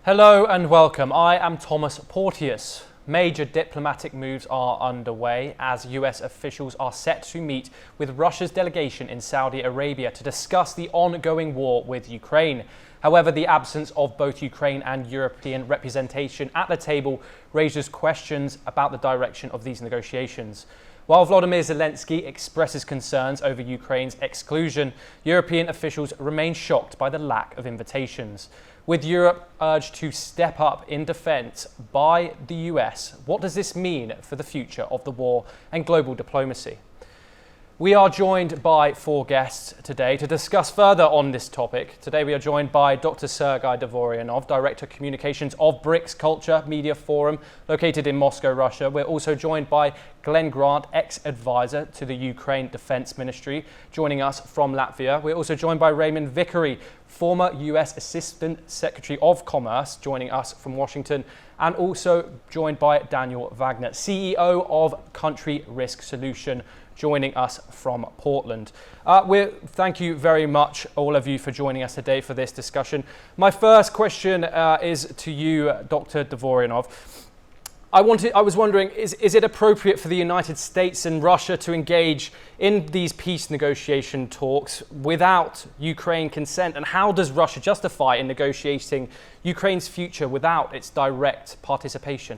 Hello and welcome. I am Thomas Porteous. Major diplomatic moves are underway as US officials are set to meet with Russia's delegation in Saudi Arabia to discuss the ongoing war with Ukraine. However, the absence of both Ukraine and European representation at the table raises questions about the direction of these negotiations. While Volodymyr Zelensky expresses concerns over Ukraine's exclusion, European officials remain shocked by the lack of invitations. With Europe urged to step up in defence by the US, what does this mean for the future of the war and global diplomacy? We are joined by four guests today to discuss further on this topic. Today we are joined by Dr. Sergei Dvoryanov, Director of Communications of BRICS Culture Media Forum, located in Moscow, Russia. We're also joined by Glenn Grant, ex-advisor to the Ukraine Defense Ministry, joining us from Latvia. We're also joined by Raymond Vickery, former US Assistant Secretary of Commerce, joining us from Washington, and also joined by Daniel Wagner, CEO of Country Risk Solution, joining us from Portland. Thank you very much, all of you, for joining us today for this discussion. My first question is to you, Dr. Dvoryanov. I was wondering, is it appropriate for the United States and Russia to engage in these peace negotiation talks without Ukraine consent? And how does Russia justify in negotiating Ukraine's future without its direct participation?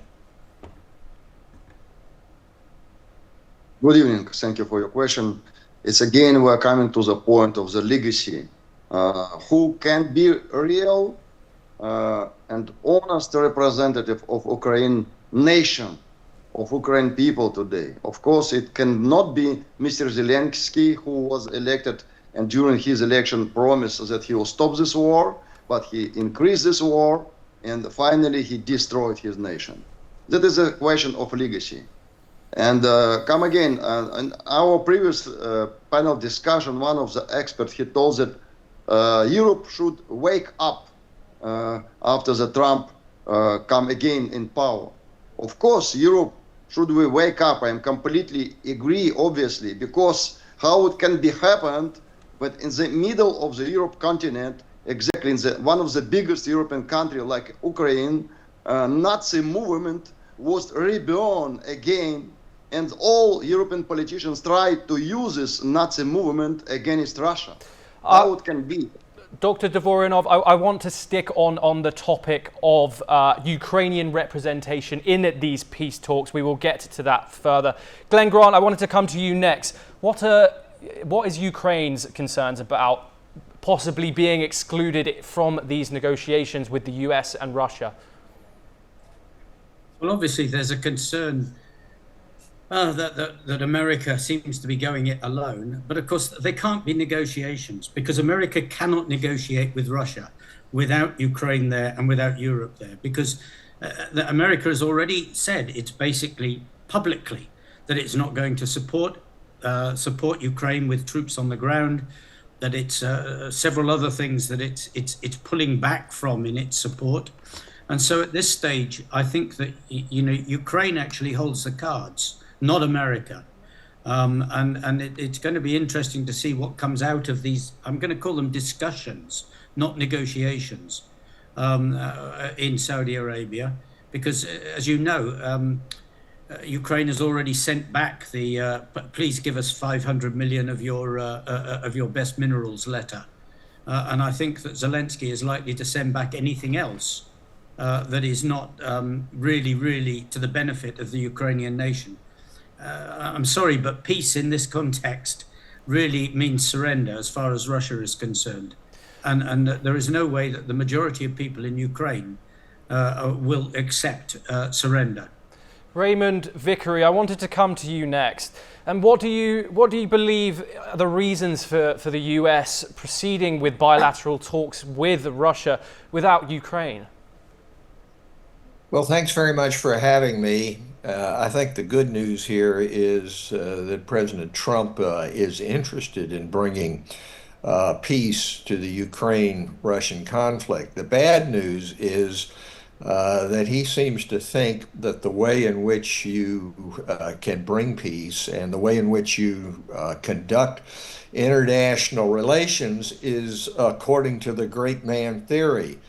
Good evening. Thank you for your question. It's again, we're coming to the point of the legacy. Who can be real and honest representative of Ukraine nation, of Ukraine people today? Of course, it cannot be Mr. Zelensky, who was elected and during his election promised that he will stop this war, but he increased this war and finally he destroyed his nation. That is a question of legacy. And come again, in our previous panel discussion, one of the experts, he told that Europe should wake up after the Trump come again in power. Of course, Europe, should we wake up? I am completely agree, obviously, because how it can be happened, but in the middle of the Europe continent, exactly in one of the biggest European country like Ukraine, Nazi movement was reborn again, and all European politicians tried to use this Nazi movement against Russia. How it can be? Dr. Dvoryanov, I want to stick on the topic of Ukrainian representation in these peace talks. We will get to that further. Glenn Grant, I wanted to come to you next. What is Ukraine's concerns about possibly being excluded from these negotiations with the US and Russia? Well, obviously, there's a concern that America seems to be going it alone. But of course, there can't be negotiations because America cannot negotiate with Russia without Ukraine there and without Europe there, because America has already said it's basically publicly that it's not going to support Ukraine with troops on the ground, that it's several other things that it's pulling back from in its support. And so at this stage, I think that Ukraine actually holds the cards, not America. And it's going to be interesting to see what comes out of these, I'm going to call them discussions, not negotiations, in Saudi Arabia, because as you know, Ukraine has already sent back the please give us 500 million of your best minerals letter. And I think that Zelensky is likely to send back anything else that is not really to the benefit of the Ukrainian nation. I'm sorry, but peace in this context really means surrender as far as Russia is concerned. And there is no way that the majority of people in Ukraine will accept surrender. Raymond Vickery, I wanted to come to you next. And what do you believe are the reasons for the US proceeding with bilateral talks with Russia without Ukraine? Well, thanks very much for having me. I think the good news here is that President Trump is interested in bringing peace to the Ukraine-Russian conflict. The bad news is that he seems to think that the way in which you can bring peace and the way in which you conduct international relations is according to the great man theory,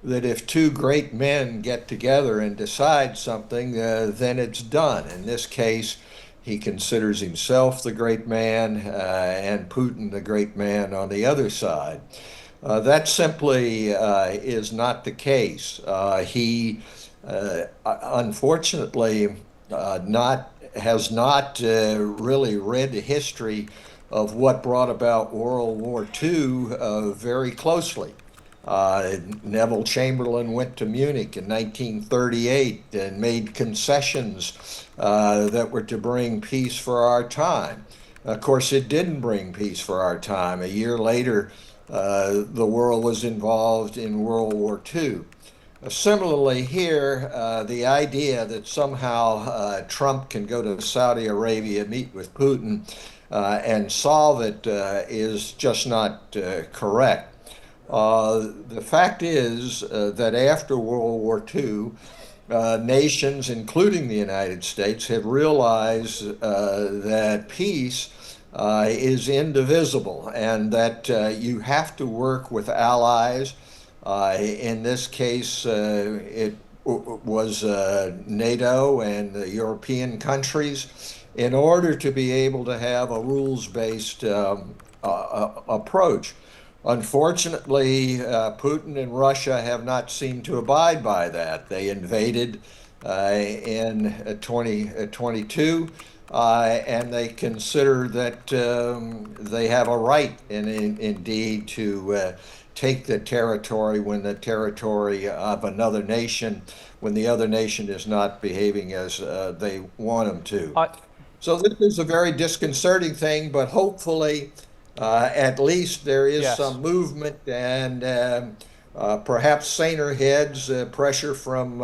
that if two great men get together and decide something, then it's done. In this case, he considers himself the great man and Putin the great man on the other side. That simply is not the case. He unfortunately not has not really read the history of what brought about World War II very closely. Neville Chamberlain went to Munich in 1938 and made concessions that were to bring peace for our time. Of course, it didn't bring peace for our time. A year later, the world was involved in World War II. Similarly, here, the idea that somehow Trump can go to Saudi Arabia, meet with Putin, and solve it is just not correct. The fact is that after World War II, nations, including the United States, have realized that peace is indivisible and that you have to work with allies. In this case, it was NATO and the European countries in order to be able to have a rules-based approach. Unfortunately, Putin and Russia have not seemed to abide by that. They invaded in 2022, and they consider that they have a right, indeed, to take the territory when the territory of another nation, when the other nation is not behaving as they want them to. So this is a very disconcerting thing, but hopefully, at least there is Yes. some movement and perhaps saner heads, pressure from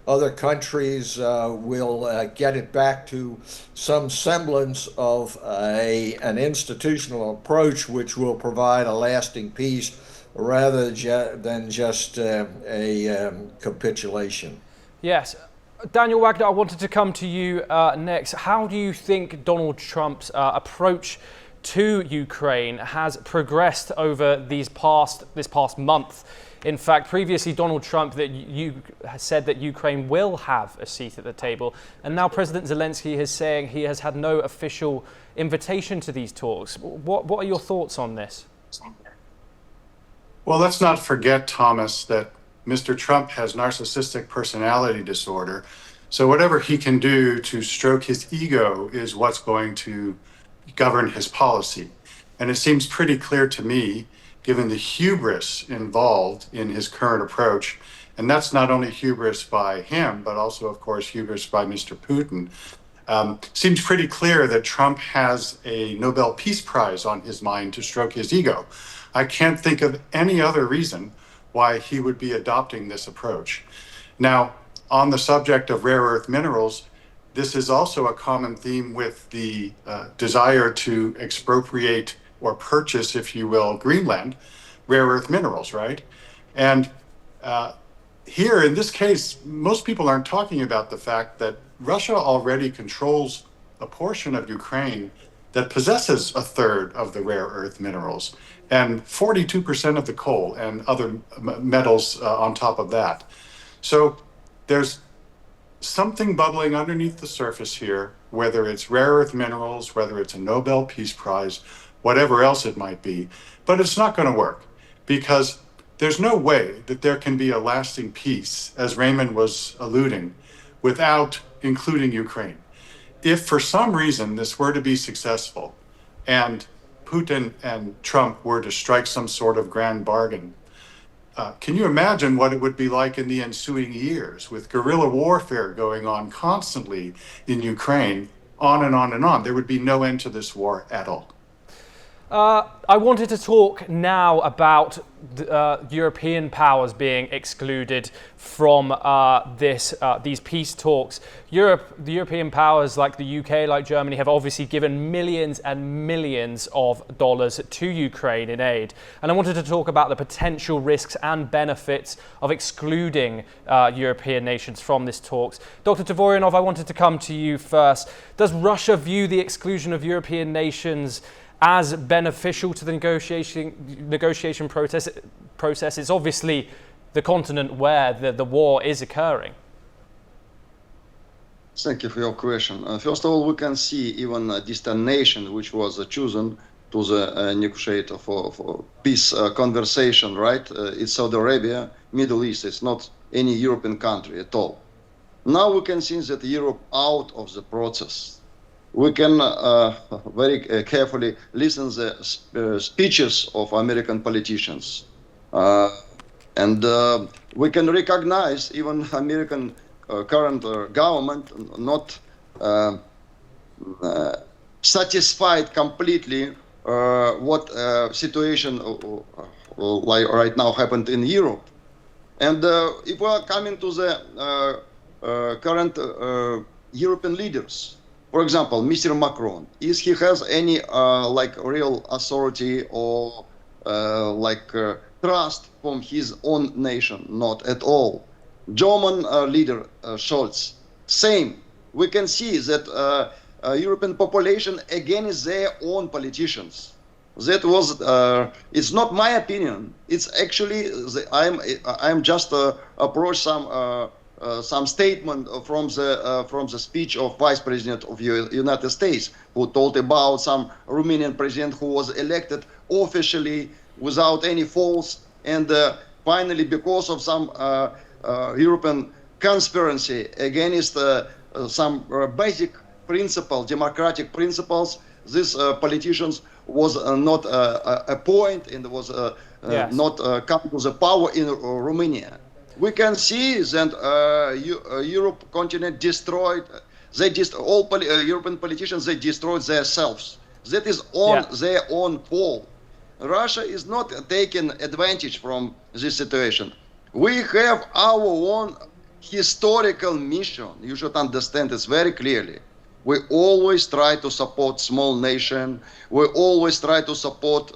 other countries will get it back to some semblance of an institutional approach which will provide a lasting peace rather than just a capitulation. Yes. Daniel Wagner, I wanted to come to you next. How do you think Donald Trump's approach to Ukraine has progressed over this past month? In fact, previously Donald Trump said that Ukraine will have a seat at the table, and now President Zelensky is saying he has had no official invitation to these talks. What are your thoughts on this? Well, let's not forget, Thomas, that Mr. Trump has narcissistic personality disorder. So whatever he can do to stroke his ego is what's going to govern his policy. And it seems pretty clear to me, given the hubris involved in his current approach, and that's not only hubris by him, but also, of course, hubris by Mr. Putin, seems pretty clear that Trump has a Nobel Peace Prize on his mind to stroke his ego. I can't think of any other reason why he would be adopting this approach. Now, on the subject of rare earth minerals, this is also a common theme with the desire to expropriate or purchase, if you will, Greenland, rare earth minerals, right? And here, in this case, most people aren't talking about the fact that Russia already controls a portion of Ukraine that possesses a third of the rare earth minerals and 42% of the coal and other metals on top of that. So there's something bubbling underneath the surface here, whether it's rare earth minerals, whether it's a Nobel Peace Prize, whatever else it might be, but it's not going to work because there's no way that there can be a lasting peace, as Raymond was alluding, without including Ukraine. If for some reason this were to be successful and Putin and Trump were to strike some sort of grand bargain, can you imagine what it would be like in the ensuing years with guerrilla warfare going on constantly in Ukraine, on and on and on? There would be no end to this war at all. I wanted to talk now about European powers being excluded from these peace talks. The European powers like the UK, like Germany, have obviously given millions and millions of dollars to Ukraine in aid. And I wanted to talk about the potential risks and benefits of excluding European nations from these talks. Dr. Tvoryanov, I wanted to come to you first. Does Russia view the exclusion of European nations as beneficial to the negotiation process? It's obviously the continent where the war is occurring. Thank you for your question. First of all, we can see even a distant nation which was chosen to the negotiator for peace conversation, right? It's Saudi Arabia, Middle East. It's not any European country at all. Now we can see that Europe out of the process. We can very carefully listen to the speeches of American politicians. And we can recognize even American current government not satisfied completely what situation like right now happened in Europe. And if we are coming to the current European leaders, for example, Mr. Macron, is he has any like real authority or trust from his own nation? Not at all. German leader Scholz, same. We can see that European population against their own politicians. That was it's not my opinion. It's actually I'm just approach some statement from the speech of Vice President of United States, who told about some Romanian president who was elected officially without any faults, and finally because of some European conspiracy against some basic principles, democratic principles, these politicians was not appointed and was Yes. not come to the power in Romania. We can see that Europe continent destroyed. European politicians, they destroyed themselves. That is on their own fault. Russia is not taking advantage from this situation. We have our own historical mission. You should understand this very clearly. We always try to support small nation. We always try to support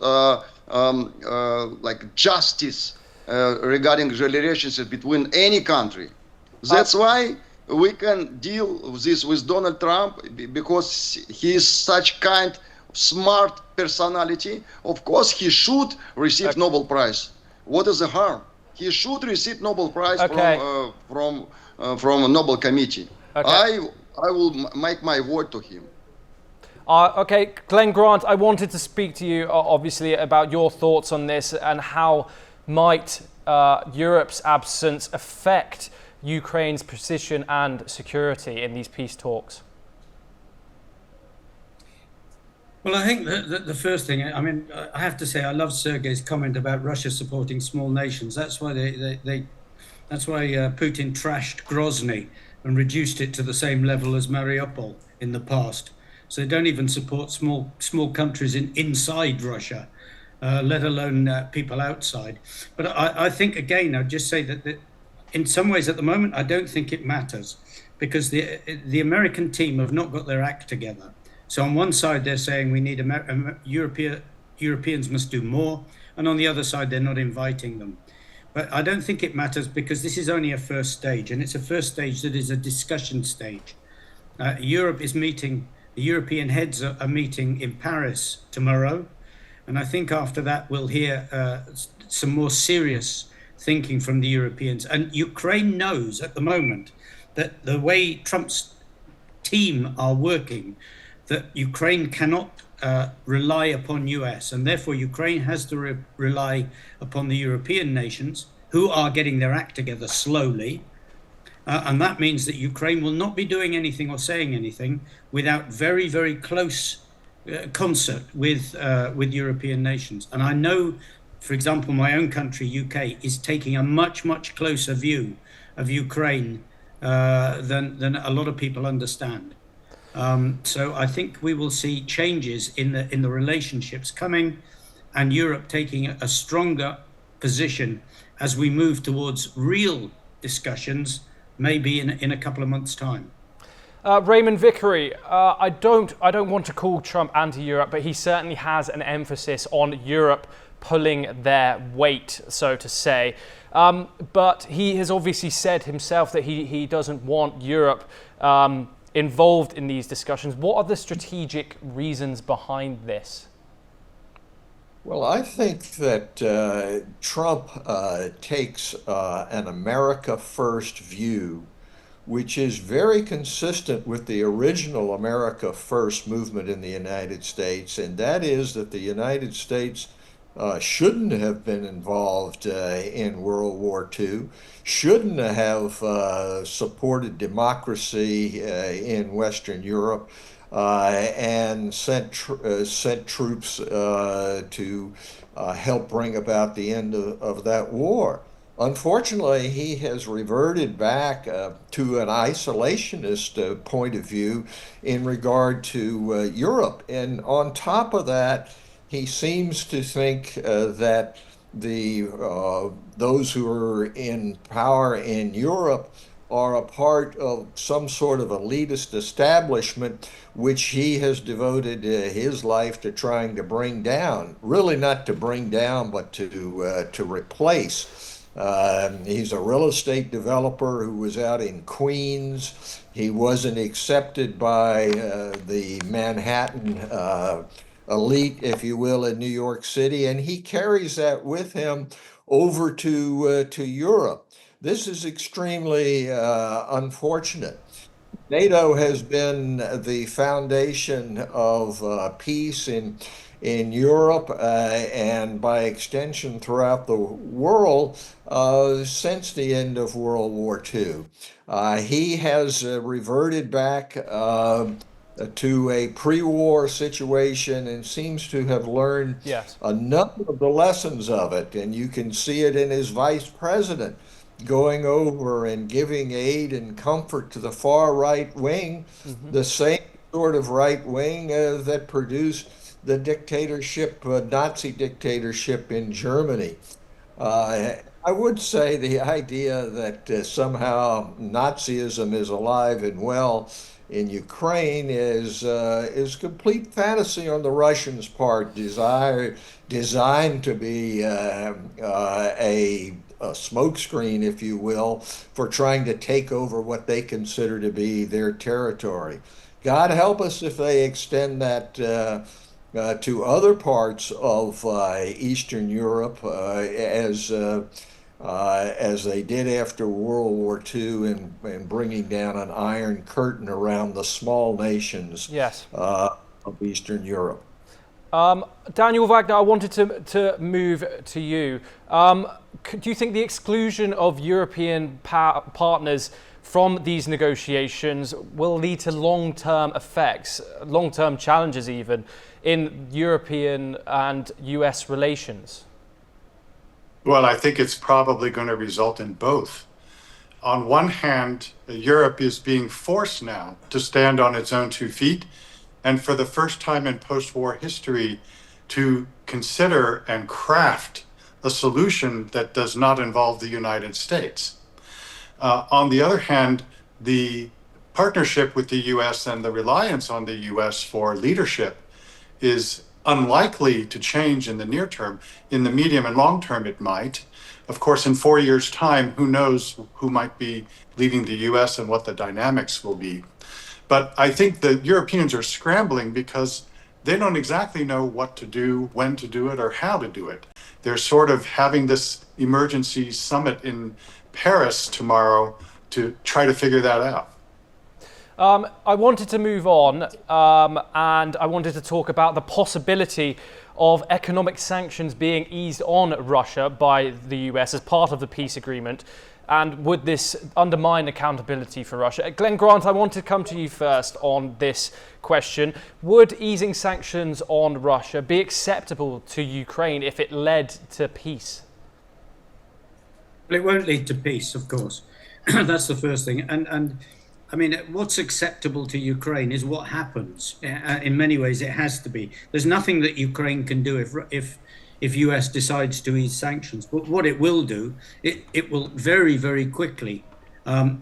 like justice regarding the relationship between any country. That's why we can deal with this with Donald Trump, because he is such kind of smart personality. Of course, he should receive Nobel Prize. What is the harm? He should receive Nobel Prize from a Nobel Committee. I will make my word to him. Okay, Glenn Grant, I wanted to speak to you obviously about your thoughts on this and how might Europe's absence affect Ukraine's position and security in these peace talks? Well, I think the first thing, I mean, I have to say, I love Sergei's comment about Russia supporting small nations. That's why that's why Putin trashed Grozny and reduced it to the same level as Mariupol in the past. So they don't even support small countries inside Russia, let alone people outside. But I think, again, I'd just say that in some ways at the moment, I don't think it matters, because the American team have not got their act together. So on one side, they're saying we need Europeans must do more. And on the other side, they're not inviting them. But I don't think it matters, because this is only a first stage, and it's a first stage that is a discussion stage. Europe is meeting, the European heads are meeting in Paris tomorrow. And I think after that, we'll hear some more serious thinking from the Europeans. And Ukraine knows at the moment that the way Trump's team are working, that Ukraine cannot rely upon US, and therefore Ukraine has to rely upon the European nations, who are getting their act together slowly. And that means that Ukraine will not be doing anything or saying anything without very, very close concert with European nations. And I know, for example, my own country, UK, is taking a much, much closer view of Ukraine than a lot of people understand. So I think we will see changes in the relationships coming, and Europe taking a stronger position as we move towards real discussions, maybe in a couple of months' time. Raymond Vickery, I don't want to call Trump anti-Europe, but he certainly has an emphasis on Europe pulling their weight, so to say. But he has obviously said himself that he doesn't want Europe involved in these discussions. What are the strategic reasons behind this? Well, I think that Trump takes an America First view, which is very consistent with the original America First movement in the United States, and that is that the United States shouldn't have been involved in World War II, shouldn't have supported democracy in Western Europe, and sent troops to help bring about the end of that war. Unfortunately, he has reverted back to an isolationist point of view in regard to Europe. And on top of that, he seems to think that those who are in power in Europe are a part of some sort of elitist establishment, which he has devoted his life to trying to bring down. Really not to bring down, but to replace. He's a real estate developer who was out in Queens. He wasn't accepted by the Manhattan elite, if you will, in New York City, and he carries that with him over to Europe. This is extremely unfortunate. NATO has been the foundation of peace in Europe and by extension throughout the world since the end of World War II. He has reverted back to a pre-war situation and seems to have learned a number of the lessons of it. And you can see it in his vice president going over and giving aid and comfort to the far right wing, the same sort of right wing that produced the dictatorship, Nazi dictatorship in Germany. I would say the idea that somehow Nazism is alive and well in Ukraine is complete fantasy on the Russians' part, designed to be a smokescreen, if you will, for trying to take over what they consider to be their territory. God help us if they extend that to other parts of Eastern Europe, as they did after World War II, and bringing down an iron curtain around the small nations of Eastern Europe. Daniel Wagner, I wanted to move to you. Do you think the exclusion of European partners from these negotiations will lead to long-term effects, long-term challenges even, in European and US relations? Well, I think it's probably going to result in both. On one hand, Europe is being forced now to stand on its own 2 feet, and for the first time in post-war history, to consider and craft a solution that does not involve the United States. On the other hand, the partnership with the US and the reliance on the US for leadership is unlikely to change in the near term. In the medium and long term, it might. Of course, in 4 years' time, who knows who might be leading the US and what the dynamics will be. But I think the Europeans are scrambling because they don't exactly know what to do, when to do it, or how to do it. They're sort of having this emergency summit in Paris tomorrow to try to figure that out. I wanted to move on, and I wanted to talk about the possibility of economic sanctions being eased on Russia by the US as part of the peace agreement. And would this undermine accountability for Russia? Glenn Grant, I want to come to you first on this question. Would easing sanctions on Russia be acceptable to Ukraine if it led to peace? Well, it won't lead to peace, of course. That's the first thing. And I mean, what's acceptable to Ukraine is what happens. In many ways, it has to be. There's nothing that Ukraine can do if US decides to ease sanctions. But what it will do, it will very, very quickly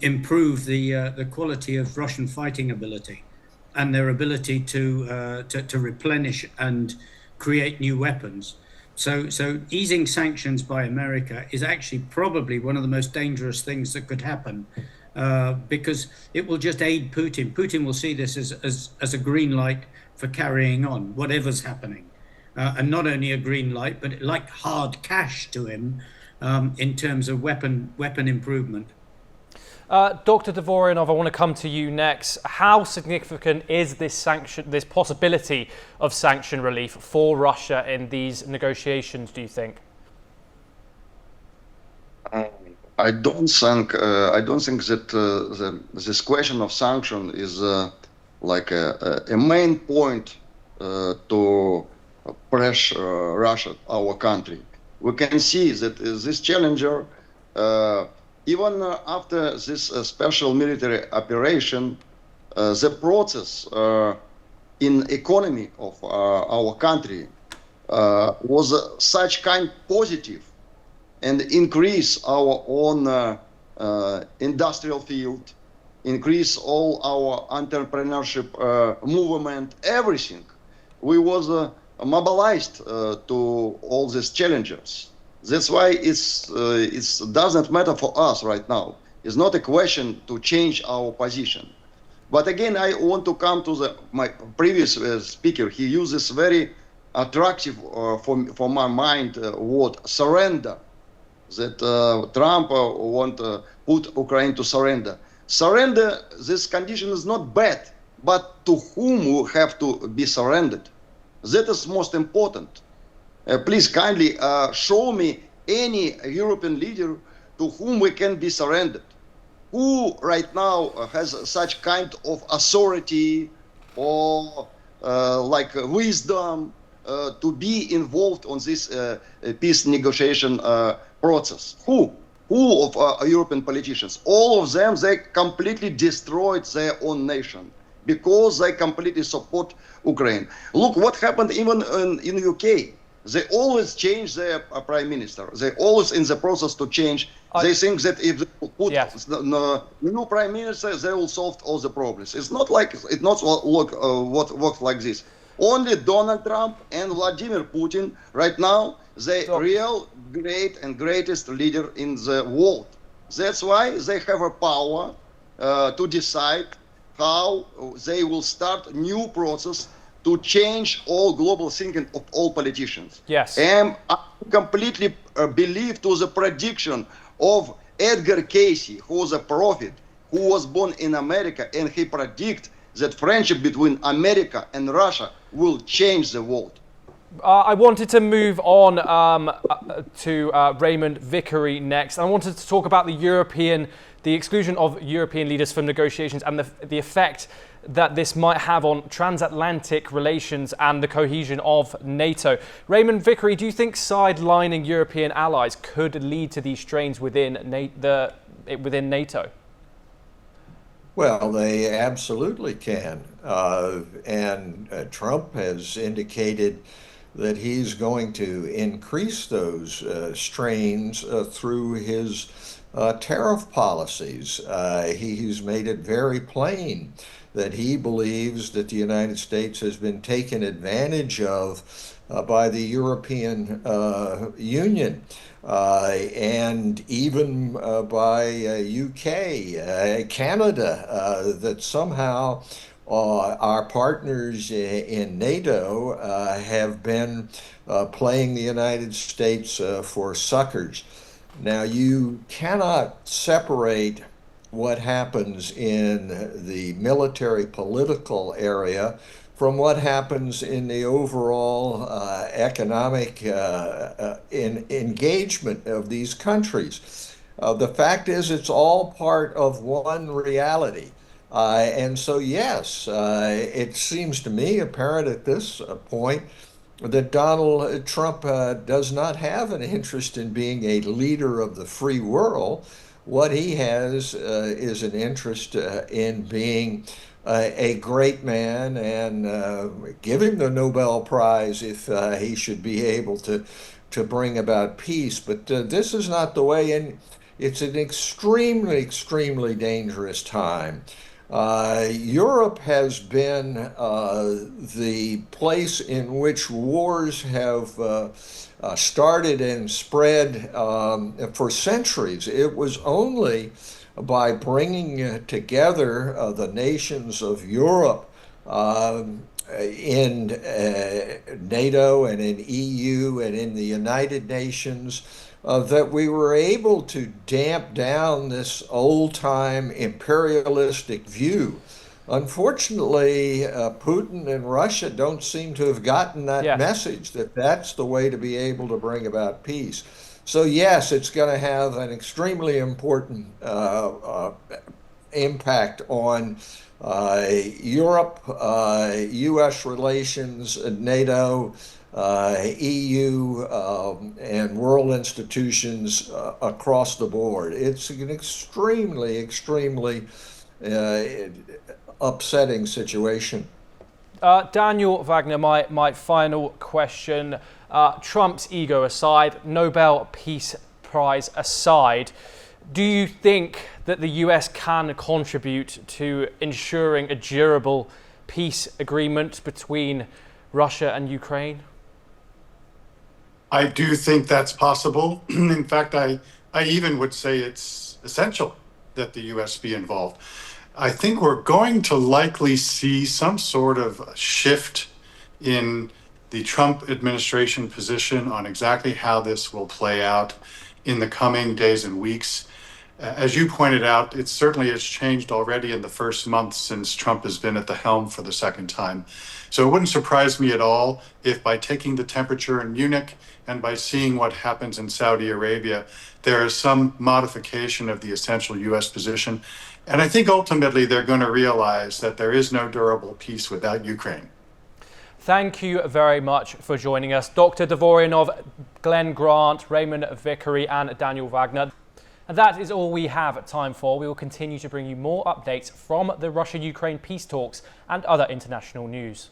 improve the quality of Russian fighting ability and their ability to replenish and create new weapons. So easing sanctions by America is actually probably one of the most dangerous things that could happen, because it will just aid Putin. Putin will see this as a green light for carrying on whatever's happening, and not only a green light, but like hard cash to him in terms of weapon improvement. Dr. Dvoryanov, I want to come to you next. How significant is this possibility of sanction relief for Russia in these negotiations, do you think? I don't think that this question of sanction is like a main point to pressure Russia, our country. We can see that this challenger, even after this special military operation, the process in economy of our country was such kind positive and increase our own industrial field, increase all our entrepreneurship movement, everything. We was mobilized to all these challenges. That's why it doesn't matter for us right now. It's not a question to change our position. But again, I want to come to my previous speaker. He uses very attractive for my mind word surrender. That Trump want to put Ukraine to surrender. Surrender, this condition is not bad, but to whom we have to be surrendered? That is most important. Please kindly show me any European leader to whom we can be surrendered. Who right now has such kind of authority or like wisdom to be involved on this peace negotiation process? Who of European politicians? All of them, they completely destroyed their own nation because they completely support Ukraine. Look what happened even in UK. They always change their prime minister. They always in the process to change. They think that if they put the new prime minister, they will solve all the problems. It's not like what works like this. Only Donald Trump and Vladimir Putin right now, the real great and greatest leader in the world. That's why they have a power to decide how they will start new process to change all global thinking of all politicians. Yes. And I completely believe to the prediction of Edgar Casey, who was a prophet, who was born in America, and he predict that friendship between America and Russia will change the world. I wanted to move on to Raymond Vickery next. I wanted to talk about the exclusion of European leaders from negotiations and the effect that this might have on transatlantic relations and the cohesion of NATO. Raymond Vickery, do you think sidelining European allies could lead to these strains within NATO? Well, they absolutely can. And Trump has indicated that he's going to increase those strains through his tariff policies. He's made it very plain that he believes that the United States has been taken advantage of by the European Union and even by UK, Canada, that somehow our partners in NATO have been playing the United States for suckers. Now, you cannot separate what happens in the military political area from what happens in the overall economic engagement of these countries. The fact is, it's all part of one reality. And so, yes, it seems to me apparent at this point that Donald Trump does not have an interest in being a leader of the free world, What he has is an interest in being a great man, and give him the Nobel Prize if he should be able to bring about peace. But this is not the way, and it's an extremely, extremely dangerous time. Europe has been the place in which wars have started and spread for centuries. It was only by bringing together the nations of Europe in NATO and in EU and in the United Nations that we were able to damp down this old-time imperialistic view. Unfortunately, Putin and Russia don't seem to have gotten that message, that that's the way to be able to bring about peace. So yes, it's going to have an extremely important impact on Europe, U.S. relations, NATO, EU, and world institutions across the board. It's an extremely, extremely upsetting situation. Daniel Wagner, my final question. Trump's ego aside, Nobel Peace Prize aside, do you think that the US can contribute to ensuring a durable peace agreement between Russia and Ukraine? I do think that's possible. In fact, I even would say it's essential that the US be involved. I think we're going to likely see some sort of shift in the Trump administration position on exactly how this will play out in the coming days and weeks. As you pointed out, it certainly has changed already in the first month since Trump has been at the helm for the second time. So it wouldn't surprise me at all if by taking the temperature in Munich and by seeing what happens in Saudi Arabia, there is some modification of the essential US position. And I think ultimately they're going to realize that there is no durable peace without Ukraine. Thank you very much for joining us. Dr. Dvoryanov, Glenn Grant, Raymond Vickery and Daniel Wagner. And that is all we have time for. We will continue to bring you more updates from the Russia-Ukraine peace talks and other international news.